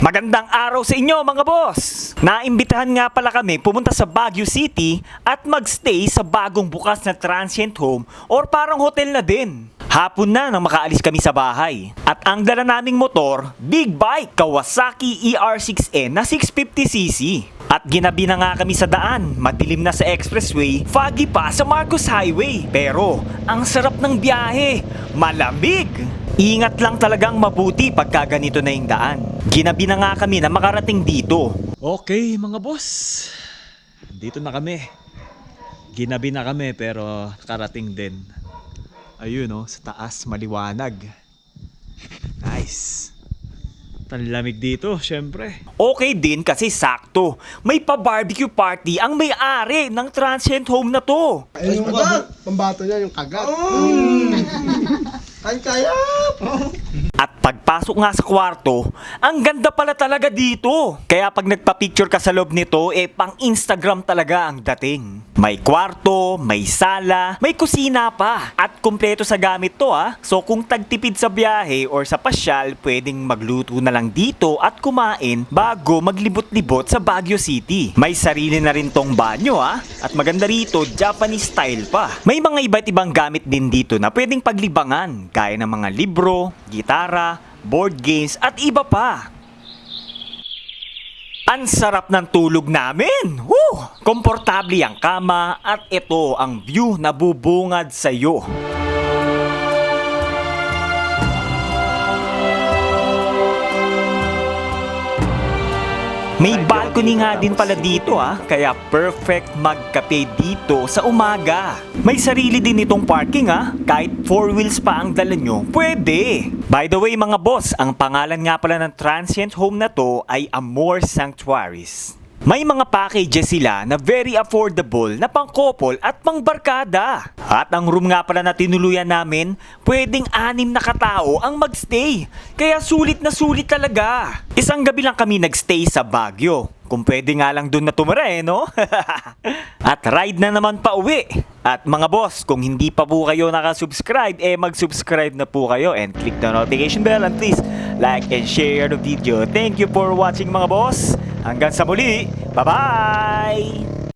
Magandang araw sa inyo mga boss! Naimbitahan nga pala kami pumunta sa Baguio City at magstay sa bagong bukas na transient home or parang hotel na din. Hapon na nang makaalis kami sa bahay. At ang dala naming motor, big bike, Kawasaki ER6N na 650cc. At ginabi na nga kami sa daan, madilim na sa expressway, foggy pa sa Marcos Highway. Pero ang sarap ng biyahe, malamig! Ingat lang talagang mabuti pagka ganito na yung daan. Ginabi na nga kami na makarating dito. Okay mga boss, dito na kami. Ginabi na kami pero nakarating din. Ayun oh, sa taas maliwanag. Nice. Tanlamig dito, syempre. Okay din kasi sakto. May pa-barbecue party ang may-ari ng transient home na to. Ayun yung pambato niya, yung kagat. Kaya! At pagpasok nga sa kwarto, ang ganda pala talaga dito. Kaya pag nagpa-picture ka sa loob nito, pang Instagram talaga ang dating. May kwarto, may sala, may kusina pa. At kumpleto sa gamit to So kung tagtipid sa biyahe or sa pasyal, pwedeng magluto na lang dito at kumain bago maglibot-libot sa Baguio City. May sarili na rin tong banyo At maganda rito, Japanese style pa. May mga iba't ibang gamit din dito na pwedeng paglibangan, gaya ng mga libro, gitara, board games at iba pa. Ang sarap ng tulog namin! Woo! Komportable ang kama at ito ang view na bubungad sa iyo. May balcony nga din pala dito kaya perfect magkape dito sa umaga. May sarili din itong parking kahit 4 wheels pa ang dala nyo, pwede. By the way mga boss, ang pangalan nga pala ng transient home na to ay Amor Sanctuaries. May mga packages sila na very affordable na pang-couple at pang-barkada. At ang room nga pala na tinuluyan namin, pwedeng 6 na katao ang magstay. Kaya sulit na sulit talaga. Isang gabi lang kami nagstay sa Baguio. Kung pwede nga lang doon na tumira no? At ride na naman pa uwi. At mga boss, kung hindi pa po kayo nakasubscribe, mag-subscribe na po kayo and click the notification bell and please like and share the video. Thank you for watching mga boss. Hanggang sa muli. Bye-bye!